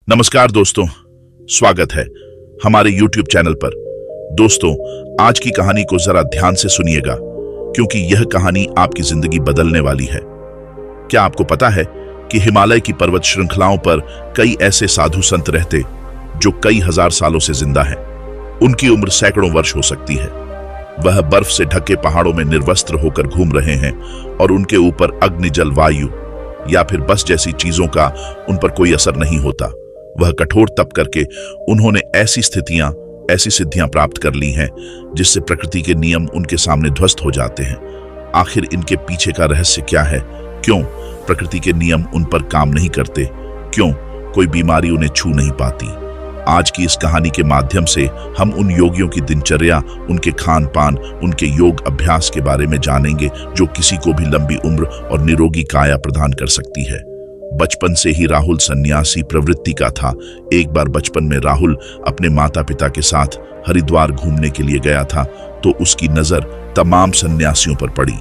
नमस्कार दोस्तों, स्वागत है हमारे YouTube चैनल पर। दोस्तों, आज की कहानी को जरा ध्यान से सुनिएगा क्योंकि यह कहानी आपकी जिंदगी बदलने वाली है। क्या आपको पता है कि हिमालय की पर्वत श्रृंखलाओं पर कई ऐसे साधु संत रहते जो कई हजार सालों से जिंदा हैं। उनकी उम्र सैकड़ों वर्ष हो सकती है। वह बर्फ से ढके पहाड़ों में निर्वस्त्र होकर घूम रहे हैं और उनके ऊपर अग्नि, जल, वायु या फिर बस जैसी चीजों का उन पर कोई असर नहीं होता। वह कठोर तप करके उन्होंने ऐसी सिद्धियां प्राप्त कर ली हैं जिससे प्रकृति के नियम उनके सामने ध्वस्त हो जाते हैं। आखिर इनके पीछे का रहस्य क्या है? क्यों प्रकृति के नियम उन पर काम नहीं करते? क्यों कोई बीमारी उन्हें छू नहीं पाती? आज की इस कहानी के माध्यम से हम उन योगियों की दिनचर्या, उनके खान पान, उनके योग अभ्यास के बारे में जानेंगे जो किसी को भी लंबी उम्र और निरोगी काया प्रदान कर सकती है। बचपन से ही राहुल सन्यासी प्रवृत्ति का था। एक बार बचपन में राहुल अपने माता पिता के साथ हरिद्वार घूमने के लिए गया था तो उसकी नजर तमाम सन्यासियों पर पड़ी।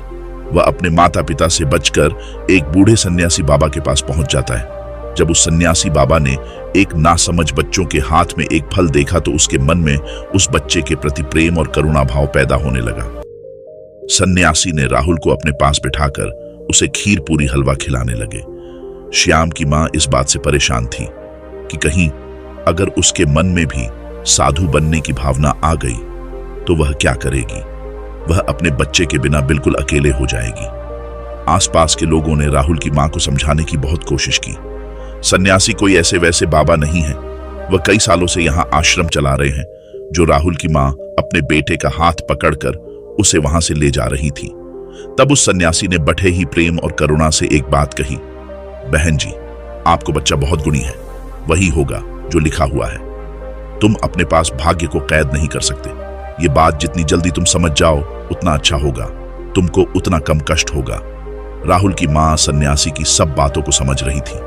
वह अपने माता पिता से बचकर एक बूढ़े सन्यासी बाबा के पास पहुंच जाता है। जब उस सन्यासी बाबा ने एक नासमझ बच्चों के हाथ में एक फल देखा तो उसके मन में उस बच्चे के प्रति प्रेम और करुणा भाव पैदा होने लगा। सन्यासी ने राहुल को अपने पास बिठाकर उसे खीर पूरी हलवा खिलाने लगे। श्याम की मां इस बात से परेशान थी कि कहीं अगर उसके मन में भी साधु बनने की भावना आ गई तो वह क्या करेगी? वह अपने बच्चे के बिना बिल्कुल अकेले हो जाएगी। आसपास के लोगों ने राहुल की मां को समझाने की बहुत कोशिश की। सन्यासी कोई ऐसे वैसे बाबा नहीं है। वह कई सालों से यहां आश्रम चला रहे हैं। जो राहुल की मां अपने बेटे का हाथ पकड़कर उसे वहां से ले जा रही थी, तब उस सन्यासी ने बड़े ही प्रेम और करुणा से एक बात कही, बहन जी, आपको बच्चा बहुत गुणी है। वही होगा जो लिखा हुआ है। तुम अपने पास भाग्य को कैद नहीं कर सकते। ये बात जितनी जल्दी तुम समझ जाओ उतना अच्छा होगा। तुमको उतना कम कष्ट होगा। राहुल की मां सन्यासी की सब बातों को समझ रही थी।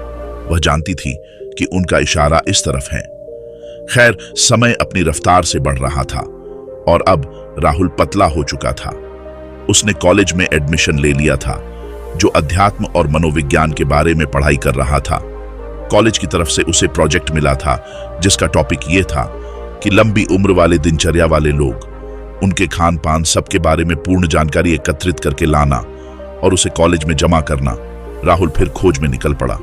वह जानती थी कि उनका इशारा इस तरफ है। खैर, समय अपनी रफ्तार से बढ़ रहा था और अब राहुल पतला हो चुका था। उसने कॉलेज में एडमिशन ले लिया था जो अध्यात्म और मनोविज्ञान के बारे में पढ़ाई कर रहा था। कॉलेज की तरफ से उसे प्रोजेक्ट मिला था जिसका टॉपिक यह था कि लंबी उम्र वाले दिनचर्या वाले लोग, उनके खान पान, सबके बारे में पूर्ण जानकारी एकत्रित करके लाना और उसे कॉलेज में जमा करना। राहुल फिर खोज में निकल पड़ा।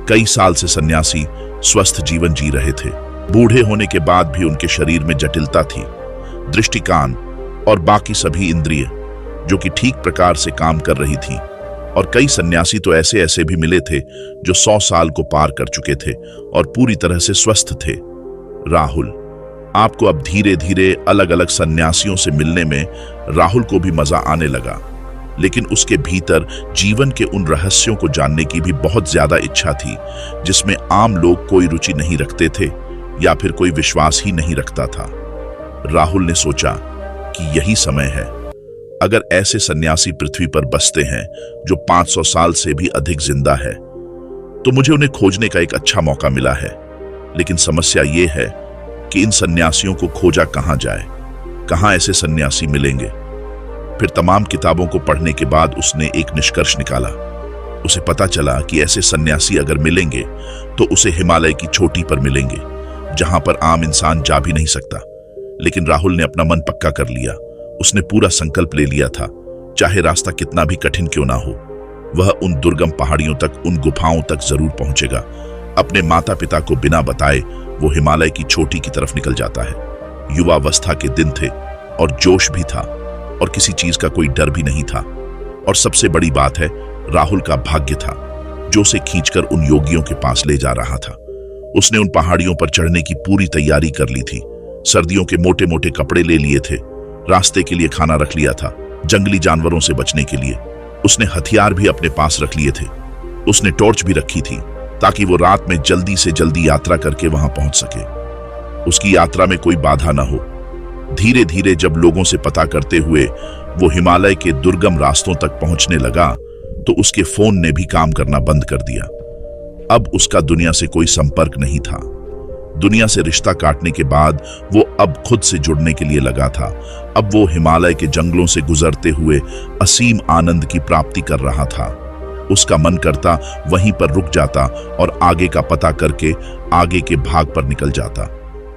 कई साल से सन्यासी स्वस्थ जीवन जी रहे थे। बूढ़े होने के बाद भी उनके शरीर में जटिलता थी। दृष्टि, कान और बाकी सभी इंद्रिय जो कि ठीक प्रकार से काम कर रही थी। और कई सन्यासी तो ऐसे भी मिले थे जो 100 साल को पार कर चुके थे और पूरी तरह से स्वस्थ थे। राहुल, आपको अब धीरे धीरे अलग अलग सन्यासियों से मिलने में राहुल को भी मजा आने लगा, लेकिन उसके भीतर जीवन के उन रहस्यों को जानने की भी बहुत ज्यादा इच्छा थी जिसमें आम लोग कोई रुचि नहीं रखते थे या फिर कोई विश्वास ही नहीं रखता था। राहुल ने सोचा कि यही समय है। अगर ऐसे सन्यासी पृथ्वी पर बसते हैं जो 500 साल से भी अधिक जिंदा है तो मुझे उन्हें खोजने का एक अच्छा मौका मिला है। लेकिन समस्या यह है कि इन सन्यासियों को खोजा कहां जाए? कहां ऐसे सन्यासी मिलेंगे? फिर तमाम किताबों को पढ़ने के बाद उसने एक निष्कर्ष निकाला। उसे पता चला कि ऐसे सन्यासी अगर मिलेंगे तो उसे हिमालय की चोटी पर मिलेंगे जहां पर आम इंसान जा भी नहीं सकता। लेकिन राहुल ने अपना मन पक्का कर लिया। उसने पूरा संकल्प ले लिया था, चाहे रास्ता कितना भी कठिन क्यों ना हो, वह उन दुर्गम पहाड़ियों तक, उन गुफाओं तक जरूर पहुंचेगा। अपने माता पिता को बिना बताए वो हिमालय की चोटी की तरफ निकल जाता है। युवावस्था के दिन थे और जोश भी था और किसी चीज का कोई डर भी नहीं था। और सबसे बड़ी बात है, राहुल का भाग्य था जो उसे खींचकर उन योगियों के पास ले जा रहा था। उसने उन पहाड़ियों पर चढ़ने की पूरी तैयारी कर ली थी। सर्दियों के मोटे मोटे कपड़े ले लिए थे। रास्ते के लिए खाना रख लिया था। जंगली जानवरों से बचने के लिए उसने हथियार भी अपने पास रख लिए थे। उसने टॉर्च भी रखी थी ताकि वो रात में जल्दी से जल्दी यात्रा करके वहां पहुंच सके। उसकी यात्रा में कोई बाधा ना हो। धीरे धीरे जब लोगों से पता करते हुए वो हिमालय के दुर्गम रास्तों तक पहुंचने लगा तो उसके फोन ने भी काम करना बंद कर दिया। अब उसका दुनिया से कोई संपर्क नहीं था। दुनिया से रिश्ता काटने के बाद वो अब खुद से जुड़ने के लिए लगा था। अब वो हिमालय के जंगलों से गुजरते हुए असीम आनंद की प्राप्ति कर रहा था। उसका मन करता वहीं पर रुक जाता और आगे का पता करके आगे के भाग पर निकल जाता।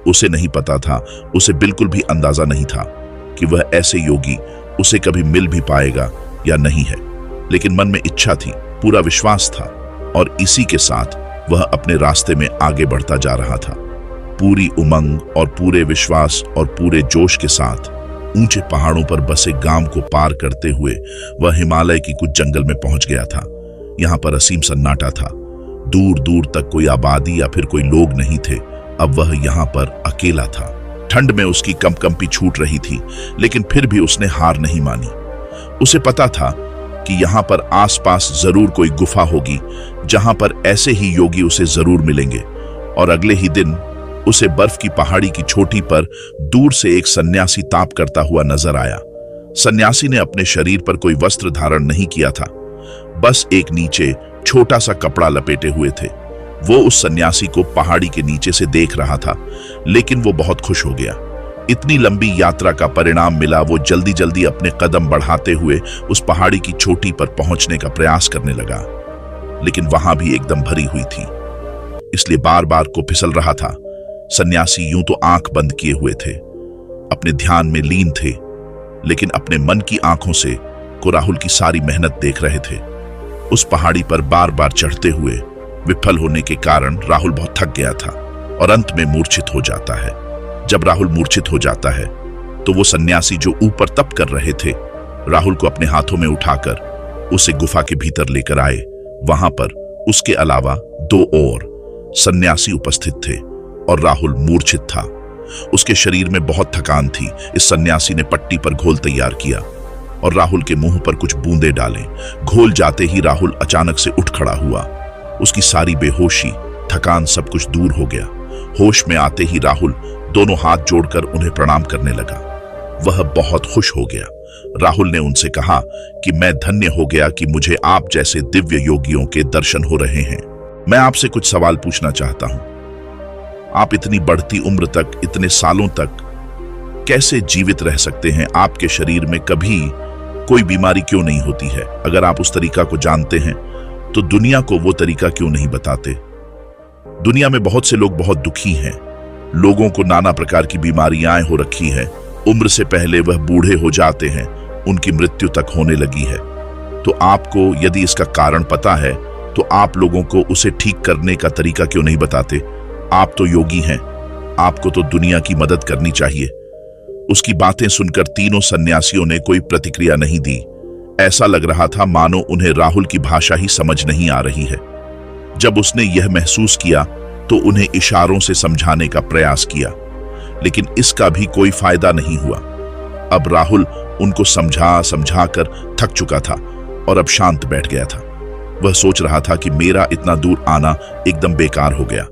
उसे नहीं पता था, उसे बिल्कुल भी अंदाजा नहीं था कि वह ऐसे योगी उसे कभी मिल भी पाएगा या नहीं है। लेकिन मन में इच्छा थी, पूरा विश्वास था और इसी के साथ वह अपने रास्ते में आगे बढ़ता जा रहा था। पूरी उमंग और पूरे विश्वास और पूरे जोश के साथ ऊंचे पहाड़ों पर बसे गांव को पार करते हुए वह हिमालय की कुछ जंगल में पहुंच गया था। यहाँ पर असीम सन्नाटा था, दूर दूर तक कोई आबादी या फिर कोई लोग नहीं थे। अब वह यहाँ पर अकेला था। ठंड में उसकी कंपकंपी छूट रही थी, लेकिन फिर भी उसने हार नहीं मानी। उसे पता था कि यहाँ पर आसपास जरूर कोई गुफा होगी जहां पर ऐसे ही योगी उसे जरूर मिलेंगे। और अगले ही दिन उसे बर्फ की पहाड़ी की चोटी पर दूर से एक सन्यासी ताप करता हुआ नजर आया। सन्यासी ने अपने शरीर पर कोई वस्त्र धारण नहीं किया था, बस एक नीचे छोटा सा कपड़ा लपेटे हुए थे। वो उस सन्यासी को पहाड़ी के नीचे से देख रहा था, लेकिन वो बहुत खुश हो गया। इतनी लंबी यात्रा का परिणाम मिला। वो जल्दी जल्दी अपने कदम बढ़ाते हुए उस पहाड़ी की चोटी पर पहुंचने का प्रयास करने लगा, लेकिन वहां भी एकदम भरी हुई थी, इसलिए बार बार को फिसल रहा था। सन्यासी यूं तो आंख बंद किए हुए थे, अपने ध्यान में लीन थे, लेकिन अपने मन की आंखों से को राहुल की सारी मेहनत देख रहे थे। उस पहाड़ी पर बार बार चढ़ते हुए विफल होने के कारण राहुल बहुत थक गया था और अंत में मूर्छित हो जाता है। जब राहुल मूर्छित हो जाता है तो वो सन्यासी जो ऊपर तप कर रहे थे, राहुल को अपने हाथों में उठाकर उसे गुफा के भीतर लेकर आए। वहां पर उसके अलावा 2 और सन्यासी उपस्थित थे और राहुल मूर्छित था। उसके शरीर में बहुत थकान थी। इस सन्यासी ने पट्टी पर घोल तैयार किया और राहुल के मुंह पर कुछ बूंदे डाले। घोल जाते ही राहुल अचानक से उठ खड़ा हुआ। उसकी सारी बेहोशी, थकान सब कुछ दूर हो गया। होश में आते ही राहुल दोनों हाथ जोड़कर उन्हें प्रणाम करने लगा। वह बहुत खुश हो गया। राहुल ने उनसे कहा कि मैं धन्य हो गया कि मुझे आप जैसे दिव्य योगियों के दर्शन हो रहे हैं। मैं आपसे कुछ सवाल पूछना चाहता हूं। आप इतनी बढ़ती उम्र तक, इतने सालों तक कैसे जीवित रह सकते हैं? आपके शरीर में कभी कोई बीमारी क्यों नहीं होती है? अगर आप उस तरीका को जानते हैं तो दुनिया को वो तरीका क्यों नहीं बताते? दुनिया में बहुत से लोग बहुत दुखी हैं। लोगों को नाना प्रकार की बीमारियां हो रखी है। उम्र से पहले वह बूढ़े हो जाते हैं, उनकी मृत्यु तक होने लगी है। तो आपको यदि इसका कारण पता है तो आप लोगों को उसे ठीक करने का तरीका क्यों नहीं बताते? आप तो योगी हैं, आपको तो दुनिया की मदद करनी चाहिए। उसकी बातें सुनकर तीनों सन्यासियों ने कोई प्रतिक्रिया नहीं दी। ऐसा लग रहा था मानो उन्हें राहुल की भाषा ही समझ नहीं आ रही है। जब उसने यह महसूस किया तो उन्हें इशारों से समझाने का प्रयास किया, लेकिन इसका भी कोई फायदा नहीं हुआ। अब राहुल उनको समझा कर थक चुका था और अब शांत बैठ गया था। वह सोच रहा था कि मेरा इतना दूर आना एकदम बेकार हो गया।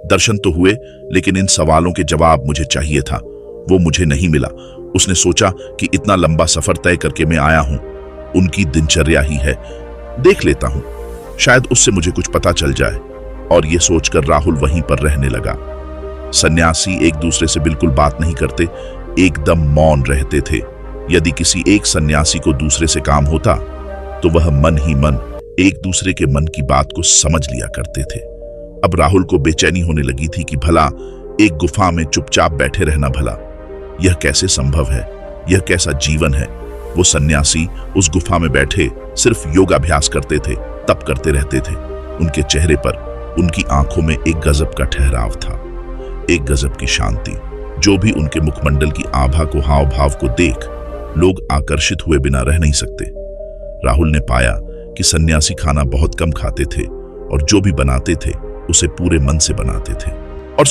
दर्शन तो हुए, लेकिन इन सवालों के जवाब मुझे चाहिए था, वो मुझे नहीं मिला। उसने सोचा कि इतना लंबा सफर तय करके मैं आया हूं, उनकी दिनचर्या ही है, देख लेता हूं, शायद उससे मुझे कुछ पता चल जाए। और यह सोचकर राहुल वहीं पर रहने लगा। सन्यासी एक दूसरे से बिल्कुल बात नहीं करते, एकदम मौन रहते थे। यदि किसी एक सन्यासी को दूसरे से काम होता तो वह मन ही मन एक दूसरे के मन की बात को समझ लिया करते थे। अब राहुल को बेचैनी होने लगी थी कि भला एक गुफा में चुपचाप बैठे रहना, भला यह कैसे संभव है? यह कैसा जीवन है? वो सन्यासी उस गुफा में बैठे सिर्फ योगाभ्यास करते थे, तप करते रहते थे। उनके चेहरे पर, उनकी आंखों में एक गजब का ठहराव था, एक गजब की शांति। जो भी उनके मुखमंडल की आभा को, हाव भाव को देख लोग आकर्षित हुए बिना रह नहीं सकते। राहुल ने पाया कि सन्यासी खाना बहुत कम खाते थे और जो भी बनाते थे उसे पूरे मन से बनाते थे। और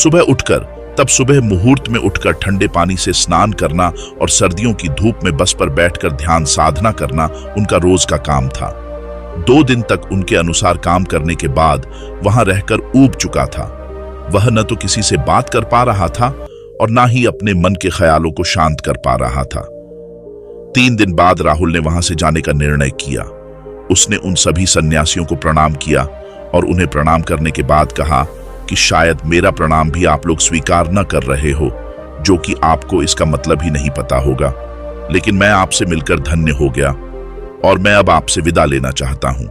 सुबह मुहूर्त में उठकर ठंडे पानी से स्नान करना और सर्दियों की धूप में बस पर बैठकर ध्यान साधना करना उनका रोज का काम था। 2 दिन तक उनके अनुसार काम करने के बाद वहां रहकर ऊब चुका था। वह न तो किसी से बात कर पा रहा था और ना ही अपने मन के ख्यालों को शांत कर पा रहा था। 3 दिन बाद राहुल ने वहां से जाने का निर्णय किया। उसने उन सभी सन्यासियों को प्रणाम किया और उन्हें प्रणाम करने के बाद कहा कि शायद मेरा प्रणाम भी आप लोग स्वीकार न कर रहे हो, जो कि आपको इसका मतलब ही नहीं पता होगा, लेकिन मैं आपसे मिलकर धन्य हो गया और मैं अब आपसे विदा लेना चाहता हूं।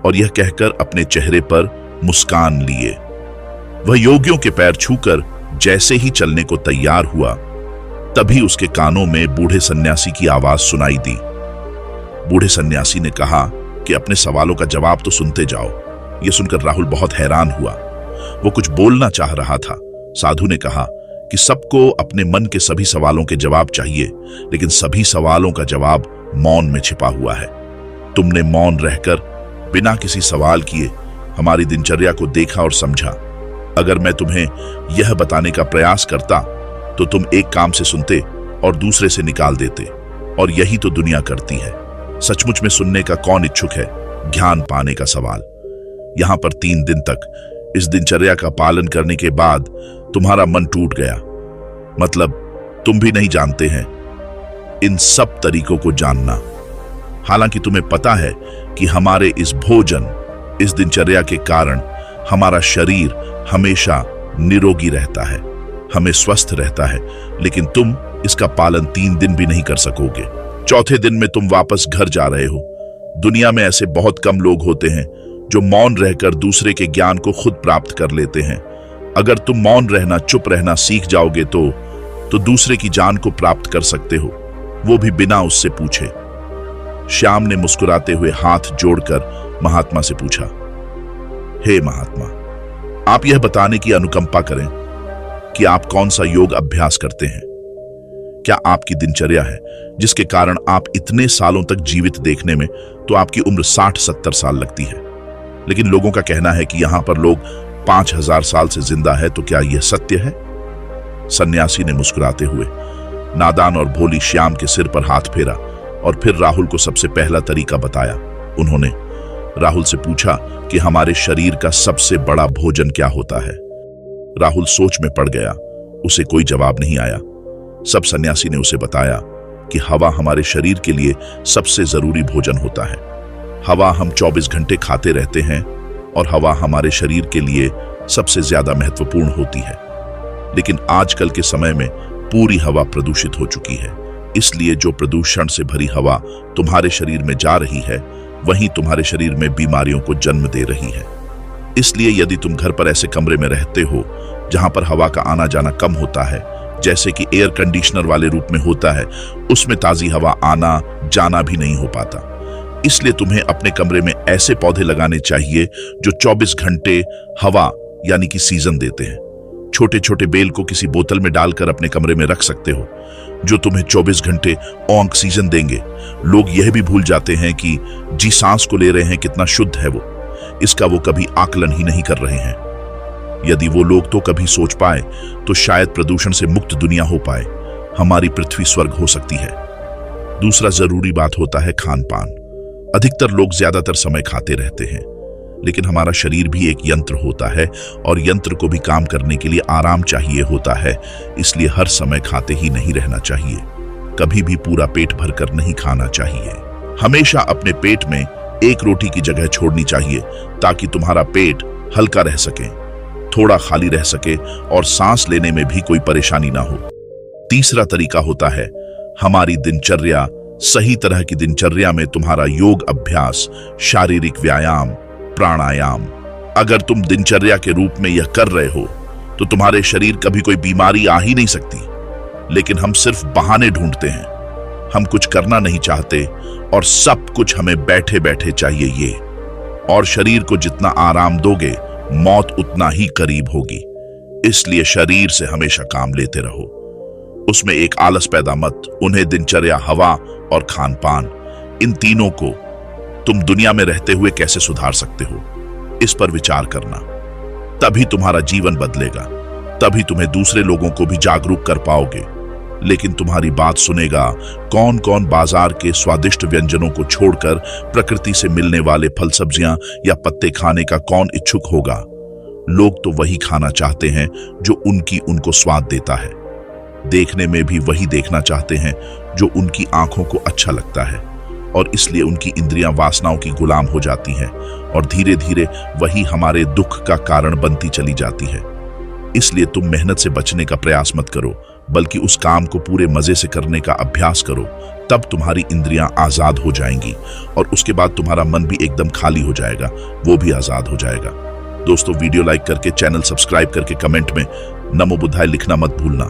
और यह कहकर अपने चेहरे पर मुस्कान लिए वह योगियों के पैर छूकर जैसे ही चलने को तैयार हुआ, तभी उसके कानों में बूढ़े सन्यासी की आवाज सुनाई दी। बूढ़े सन्यासी ने कहा कि अपने सवालों का जवाब तो सुनते जाओ। यह सुनकर राहुल बहुत हैरान हुआ। वो कुछ बोलना चाह रहा था। साधु ने कहा कि सबको अपने मन के सभी सवालों के जवाब चाहिए, लेकिन सभी सवालों का जवाब मौन में छिपा हुआ है। तुमने मौन रहकर बिना किसी सवाल किए हमारी दिनचर्या को देखा और समझा। अगर मैं तुम्हें यह बताने का प्रयास करता तो तुम एक काम से सुनते और दूसरे से निकाल देते, और यही तो दुनिया करती है। सचमुच में सुनने का कौन इच्छुक है? ज्ञान पाने का सवाल। यहां पर 3 दिन तक इस दिनचर्या का पालन करने के बाद तुम्हारा मन टूट गया। मतलब तुम भी नहीं जानते हैं इन सब तरीकों को जानना। हालांकि तुम्हें पता है कि हमारे इस भोजन, इस दिनचर्या के कारण हमारा शरीर हमेशा निरोगी रहता है, हमें स्वस्थ रहता है, लेकिन तुम इसका पालन 3 दिन भी नहीं कर सकोगे। चौथे दिन में तुम वापस घर जा रहे हो। दुनिया में ऐसे बहुत कम लोग होते हैं जो मौन रहकर दूसरे के ज्ञान को खुद प्राप्त कर लेते हैं। अगर तुम मौन रहना, चुप रहना सीख जाओगे तो दूसरे की जान को प्राप्त कर सकते हो, वो भी बिना उससे पूछे। श्याम ने मुस्कुराते हुए हाथ जोड़कर महात्मा से पूछा, हे महात्मा, आप यह बताने की अनुकंपा करें कि आप कौन सा योग अभ्यास करते हैं। क्या आपकी दिनचर्या है जिसके कारण आप इतने सालों तक जीवित देखने में तो आपकी उम्र 60-70 साल लगती है, लेकिन लोगों का कहना है कि यहां पर लोग 5000 साल से जिंदा है, तो क्या यह सत्य है? सन्यासी ने मुस्कुराते हुए नादान और भोली श्याम के सिर पर हाथ फेरा और फिर राहुल को सबसे पहला तरीका बताया। उन्होंने राहुल से पूछा कि हमारे शरीर का सबसे बड़ा भोजन क्या होता है। राहुल सोच में पड़ गया। उसे कोई जवाब नहीं आया। सब सन्यासी ने उसे बताया कि हवा हमारे शरीर के लिए सबसे जरूरी भोजन होता है। हवा हम 24 घंटे खाते रहते हैं और हवा हमारे शरीर के लिए सबसे ज्यादा महत्वपूर्ण होती है। लेकिन आजकल के समय में पूरी हवा प्रदूषित हो चुकी है। इसलिए जो प्रदूषण से भरी हवा तुम्हारे शरीर में जा रही है, वही तुम्हारे शरीर में बीमारियों को जन्म दे रही है। इसलिए यदि तुम घर पर ऐसे कमरे में रहते हो जहां पर हवा का आना जाना कम होता है, जैसे कि एयर कंडीशनर वाले रूप में होता है, उसमें ताजी हवा आना जाना भी नहीं हो पाता। इसलिए तुम्हें अपने कमरे में ऐसे पौधे लगाने चाहिए जो 24 घंटे हवा यानी कि सीजन देते हैं। छोटे छोटे बेल को किसी बोतल में डालकर अपने कमरे में रख सकते हो, जो तुम्हें 24 घंटे ऑक्सीजन देंगे। लोग यह भी भूल जाते हैं कि जी सांस को ले रहे हैं कितना शुद्ध है वो, इसका वो कभी आकलन ही नहीं कर रहे हैं। यदि वो लोग तो कभी सोच पाए तो शायद प्रदूषण से मुक्त दुनिया हो पाए, हमारी पृथ्वी स्वर्ग हो सकती है। दूसरा जरूरी बात होता है खान पान। अधिकतर लोग ज्यादातर समय खाते रहते हैं, लेकिन हमारा शरीर भी एक यंत्र होता है और यंत्र को भी काम करने के लिए आराम चाहिए होता है। इसलिए हर समय खाते ही नहीं रहना चाहिए। कभी भी पूरा पेट भरकर नहीं खाना चाहिए। हमेशा अपने पेट में एक रोटी की जगह छोड़नी चाहिए ताकि तुम्हारा पेट हल्का रह सके, थोड़ा खाली रह सके और सांस लेने में भी कोई परेशानी ना हो। तीसरा तरीका होता है हमारी दिनचर्या। सही तरह की दिनचर्या में तुम्हारा योग अभ्यास, शारीरिक व्यायाम, प्राणायाम। अगर तुम दिनचर्या के रूप में यह कर रहे हो तो तुम्हारे शरीर कभी कोई बीमारी आ ही नहीं सकती। लेकिन हम सिर्फ बहाने ढूंढते हैं। हम कुछ करना नहीं चाहते और सब कुछ हमें बैठे बैठे चाहिए ये। और शरीर को जितना आराम दोगे, मौत उतना ही करीब होगी। इसलिए शरीर से हमेशा काम लेते रहो, उसमें एक आलस पैदा मत। उन्हें दिनचर्या, हवा और खान पान, इन तीनों को तुम दुनिया में रहते हुए कैसे सुधार सकते हो, इस पर विचार करना। तभी तुम्हारा जीवन बदलेगा, तभी तुम्हें दूसरे लोगों को भी जागरूक कर पाओगे। लेकिन तुम्हारी बात सुनेगा कौन कौन? बाजार के स्वादिष्ट व्यंजनों को छोड़कर प्रकृति से मिलने वाले फल, सब्जियां या पत्ते खाने का कौन इच्छुक होगा? लोग तो वही खाना चाहते हैं जो उनको स्वाद देता है। देखने में भी वही देखना चाहते हैं जो उनकी आंखों को अच्छा लगता है, और इसलिए उनकी इंद्रियां वासनाओं की गुलाम हो जाती हैं और धीरे धीरे वही हमारे दुख का कारण बनती चली जाती है। इसलिए तुम मेहनत से बचने का प्रयास मत करो, बल्कि उस काम को पूरे मजे से करने का अभ्यास करो। तब तुम्हारी इंद्रियां आजाद हो जाएंगी और उसके बाद तुम्हारा मन भी एकदम खाली हो जाएगा, वो भी आजाद हो जाएगा। दोस्तों, वीडियो लाइक करके, चैनल सब्सक्राइब करके, कमेंट में नमो बुद्धाय लिखना मत भूलना।